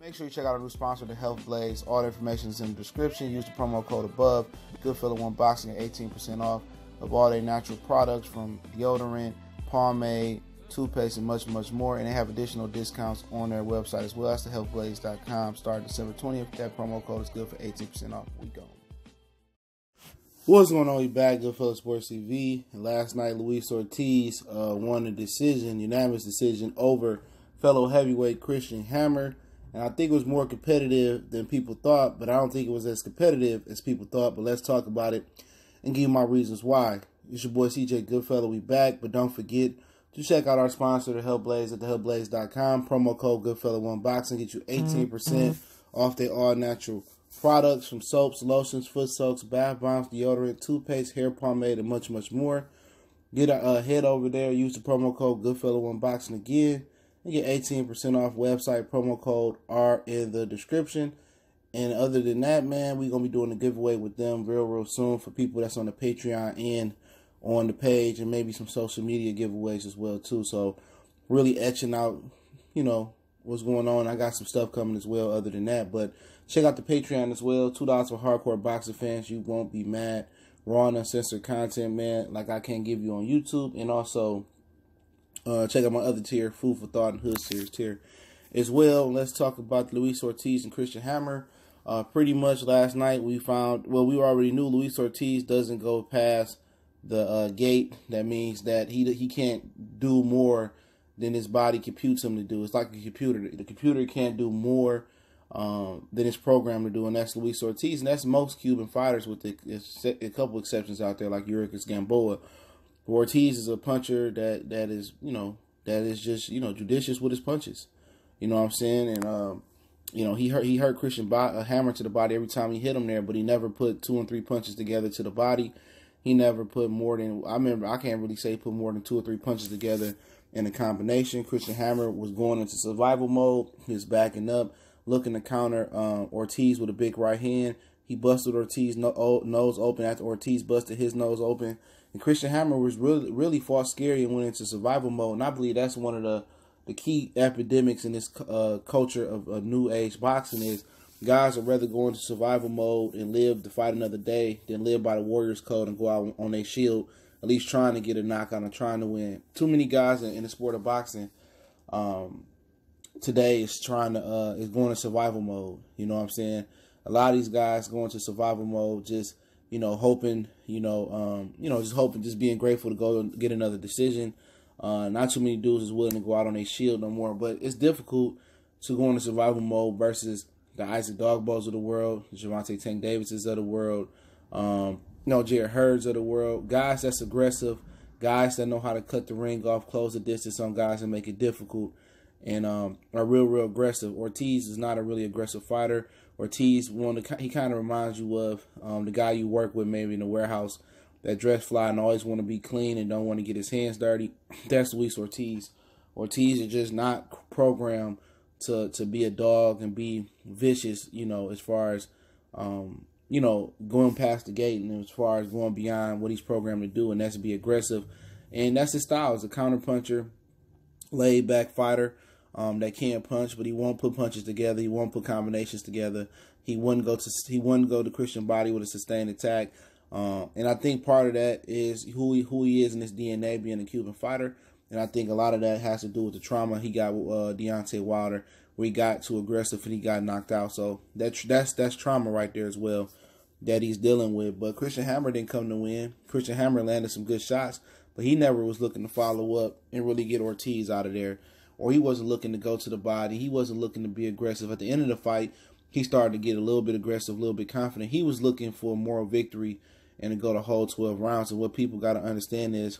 Make sure you check out our new sponsor, the Health Blaze. All the information is in the description. Use the promo code above. Goodfellow Unboxing at 18% off of all their natural products from deodorant, pomade, toothpaste, and much, much more. And they have additional discounts on their website as well. That's thehealthblaze.com. Starting December 20th. That promo code is good for 18% off. We go. What's going on? You back, Goodfellow Sports TV. And last night, Luis Ortiz won a decision, unanimous decision over fellow heavyweight Christian Hammer. And I think it was more competitive than people thought, but I don't think it was as competitive as people thought. But let's talk about it and give you my reasons why. It's your boy CJ Goodfellow. We back, but don't forget to check out our sponsor, the Health Blaze, at thehealthblaze.com. Promo code Goodfellow Unboxing get you 18% off their all-natural products from soaps, lotions, foot soaks, bath bombs, deodorant, toothpaste, hair pomade, and much, much more. Get a head over there. Use the promo code Goodfellow Unboxing again. You get 18% off. Website promo code are in the description. And other than that, man, we're going to be doing a giveaway with them real soon for people that's on the Patreon and on the page, and maybe some social media giveaways as well, too. So really etching out, what's going on. I got some stuff coming as well other than that. But check out the Patreon as well. $2 for hardcore boxing fans. You won't be mad. Raw and uncensored content, man, like I can't give you on YouTube. And also check out my other tier, Food for Thought and Hood Series tier as well. Let's talk about Luis Ortiz and Christian Hammer. Pretty much last night we found, well, we already knew Luis Ortiz doesn't go past the gate. That means that he can't do more than his body computes him to do. It's like a computer. The computer can't do more than it's programmed to do, and that's Luis Ortiz. And that's most Cuban fighters, with a couple exceptions out there, like Yurikas Gamboa. Ortiz is a puncher that is just judicious with his punches. You know what I'm saying? And he hurt Christian Hammer to the body every time he hit him there, but he never put 2 and 3 punches together to the body. He never put more than, I can't really say put more than 2 or 3 punches together in a combination. Christian Hammer was going into survival mode. He was backing up, looking to counter Ortiz with a big right hand. He busted Ortiz's nose open after Ortiz busted his nose open. And Christian Hammer was really fought scary and went into survival mode. And I believe that's one of the key epidemics in this culture of new age boxing is guys would rather go into survival mode and live to fight another day than live by the Warriors code and go out on their shield, at least trying to get a knockout and trying to win. Too many guys in the sport of boxing today is going to survival mode. You know what I'm saying? A lot of these guys go into survival mode just hoping, just being grateful to go and get another decision. Not too many dudes is willing to go out on their shield no more, but it's difficult to go into survival mode versus the Isaac Dogbos of the world, the Gervonta Tank Davises of the world, Jared Hurds of the world, guys that's aggressive, guys that know how to cut the ring off, close the distance on guys and make it difficult, and are real aggressive. Ortiz is not a really aggressive fighter. Ortiz, he kind of reminds you of the guy you work with maybe in the warehouse that dress fly and always want to be clean and don't want to get his hands dirty. That's Luis Ortiz. Ortiz is just not programmed to be a dog and be vicious, as far as, going past the gate and as far as going beyond what he's programmed to do, and that's to be aggressive. And that's his style. He's a counterpuncher, laid-back fighter that can punch, but he won't put punches together. He won't put combinations together. He wouldn't go to Christian body with a sustained attack. And I think part of that is who he is in his DNA, being a Cuban fighter. And I think a lot of that has to do with the trauma he got with Deontay Wilder, where he got too aggressive and he got knocked out. So that's trauma right there as well that he's dealing with. But Christian Hammer didn't come to win. Christian Hammer landed some good shots, but he never was looking to follow up and really get Ortiz out of there. Or he wasn't looking to go to the body. He wasn't looking to be aggressive. At the end of the fight, he started to get a little bit aggressive, a little bit confident. He was looking for a moral victory and to go the whole 12 rounds. And what people got to understand is,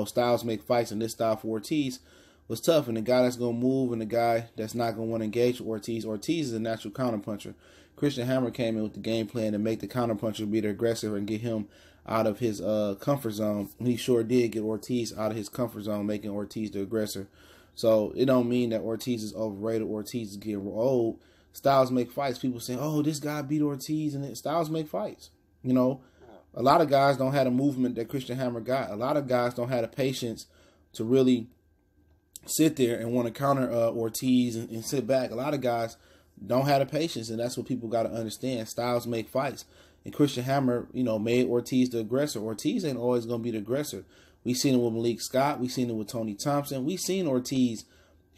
styles make fights, and this style for Ortiz was tough. And the guy that's going to move and the guy that's not going to want to engage with Ortiz is a natural counterpuncher. Christian Hammer came in with the game plan to make the counterpuncher be the aggressor and get him out of his comfort zone. He sure did get Ortiz out of his comfort zone, making Ortiz the aggressor. So it don't mean that Ortiz is overrated. Ortiz is getting old. Styles make fights. People say, oh, this guy beat Ortiz, and styles make fights. A lot of guys don't have the movement that Christian Hammer got. A lot of guys don't have the patience to really sit there and want to counter Ortiz and sit back. A lot of guys don't have the patience, and that's what people got to understand. Styles make fights, and Christian Hammer, made Ortiz the aggressor. Ortiz ain't always gonna be the aggressor. We seen it with Malik Scott. We seen it with Tony Thompson. We seen Ortiz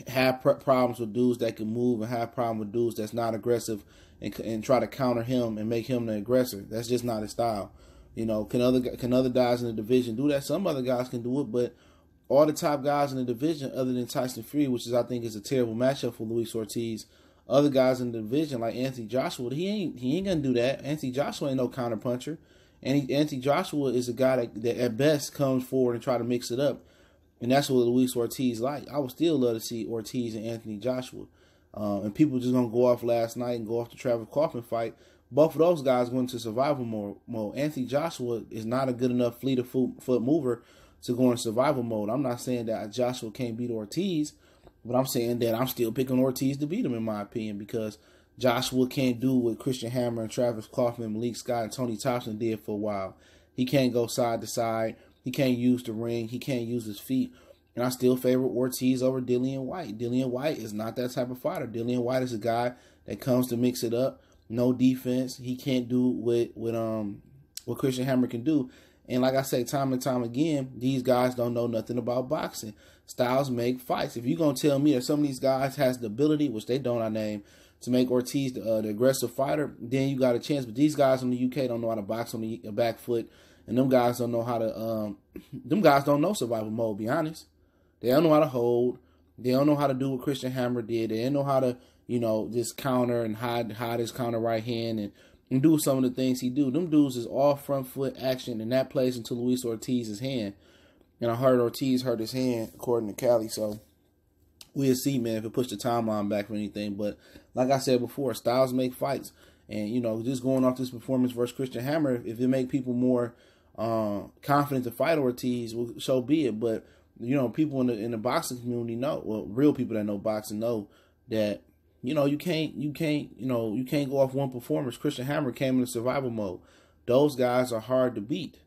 have problems with dudes that can move and have problems with dudes that's not aggressive and try to counter him and make him the aggressor. That's just not his style. Can other guys in the division do that? Some other guys can do it, but all the top guys in the division, other than Tyson Fury, which I think is a terrible matchup for Luis Ortiz, other guys in the division like Anthony Joshua, he ain't gonna do that. Anthony Joshua ain't no counter puncher, and Anthony Joshua is a guy that at best comes forward and try to mix it up. And that's what Luis Ortiz like. I would still love to see Ortiz and Anthony Joshua. And people just going to go off last night and go off the Travis Kaufman fight. Both of those guys went into survival mode. Anthony Joshua is not a good enough fleet of foot mover to go in survival mode. I'm not saying that Joshua can't beat Ortiz, but I'm saying that I'm still picking Ortiz to beat him, in my opinion, because Joshua can't do what Christian Hammer and Travis Kaufman, Malik Scott, and Tony Thompson did for a while. He can't go side to side. He can't use the ring. He can't use his feet. And I still favor Ortiz over Dillian Whyte. Dillian Whyte is not that type of fighter. Dillian Whyte is a guy that comes to mix it up. No defense. He can't do what Christian Hammer can do. And like I say time and time again, these guys don't know nothing about boxing. Styles make fights. If you're going to tell me that some of these guys has the ability, which they don't, I name, to make Ortiz the aggressive fighter, then you got a chance. But these guys in the UK don't know how to box on the back foot. And them guys don't know how to, them guys don't know survival mode, be honest. They don't know how to hold. They don't know how to do what Christian Hammer did. They don't know how to, just counter and hide his counter right hand and do some of the things he do. Them dudes is all front foot action, and that plays into Luis Ortiz's hand. And I heard Ortiz hurt his hand, according to Cali, so we'll see, man, if it pushed the timeline back or anything. But like I said before, styles make fights. And, just going off this performance versus Christian Hammer, if it make people more confident to fight Ortiz, well, so be it. But people in the boxing community know, well, real people that know boxing know that you can't go off one performance. Christian Hammer came in survival mode. Those guys are hard to beat,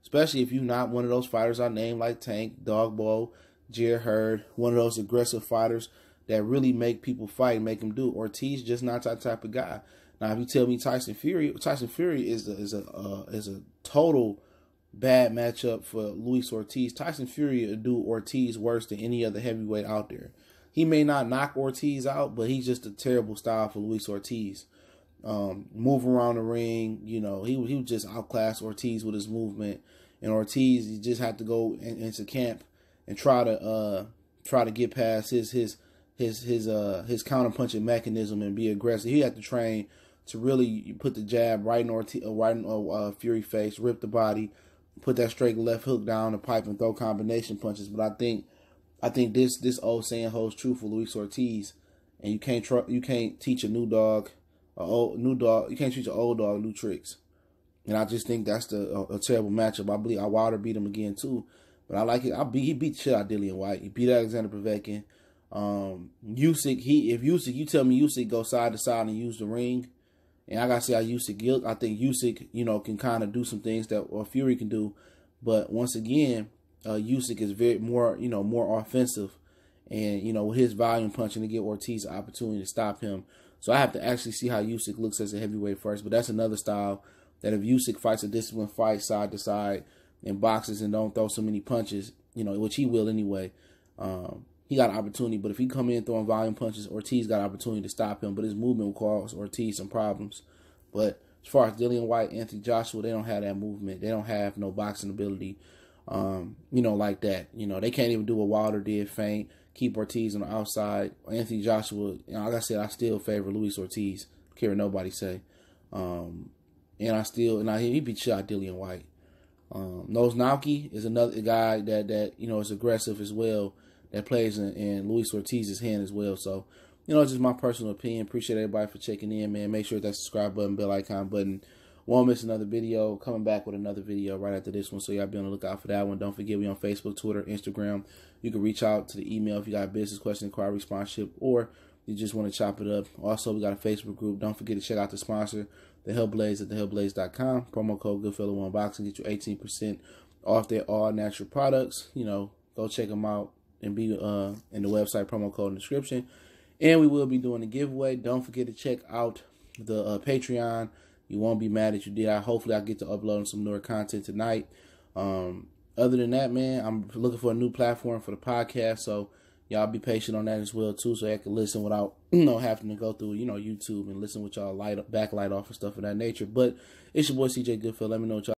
especially if you're not one of those fighters I named like Tank, Dogboe, Jared Hurd, one of those aggressive fighters that really make people fight, make them do. Ortiz just not that type of guy. Now, if you tell me Tyson Fury is a total bad matchup for Luis Ortiz. Tyson Fury will do Ortiz worse than any other heavyweight out there. He may not knock Ortiz out, but he's just a terrible style for Luis Ortiz. Move around the ring, he would just outclass Ortiz with his movement. And Ortiz, he just had to go into camp and try to get past his counter-punching mechanism and be aggressive. He had to train to really put the jab right in Fury face, rip the body, put that straight left hook down the pipe and throw combination punches. But I think this old saying holds true for Luis Ortiz. And you can't teach a new dog, you can't teach an old dog new tricks. And I just think that's a terrible matchup. I believe Wilder beat him again too. But I like it. He beat the shit out of Dillian Whyte. He beat Alexander Povetkin. Usyk, you tell me Usyk go side to side and use the ring, and I gotta see how Usyk. I think Usyk, can kind of do some things that Fury can do, but once again, Usyk is very more offensive, and with his volume punching to give Ortiz an opportunity to stop him. So I have to actually see how Usyk looks as a heavyweight first. But that's another style that if Usyk fights a disciplined fight side to side and boxes and don't throw so many punches, which he will anyway. He got an opportunity, but if he come in throwing volume punches, Ortiz got an opportunity to stop him, but his movement will cause Ortiz some problems. But as far as Dillian Whyte, Anthony Joshua, they don't have that movement. They don't have no boxing ability, like that. They can't even do what Wilder did, feint, keep Ortiz on the outside. Anthony Joshua, like I said, I still favor Luis Ortiz. Don't care what nobody say. And he beat shot Dillian Whyte. Nose Naoki is another guy that is aggressive as well, that plays in Luis Ortiz's hand as well. So, it's just my personal opinion. Appreciate everybody for checking in, man. Make sure hit that subscribe button, bell icon button. Won't miss another video. Coming back with another video right after this one, so y'all be on the lookout for that one. Don't forget, we on Facebook, Twitter, Instagram. You can reach out to the email if you got a business question, inquiry, sponsorship, or you just want to chop it up. Also, we got a Facebook group. Don't forget to check out the sponsor, The Hellblaze, at thehellblaze.com. Promo code GoodFella1Boxing get you 18% off their all natural products. Go check them out and be in the website promo code in the description. And we will be doing a giveaway. Don't forget to check out the Patreon. You won't be mad that you did. Hopefully I get to upload some newer content tonight. Other than that, man, I'm looking for a new platform for the podcast, so y'all be patient on that as well too, so I can listen without having to go through YouTube and listen with y'all backlight off and stuff of that nature. But it's your boy CJ Goodfield. Let me know what y'all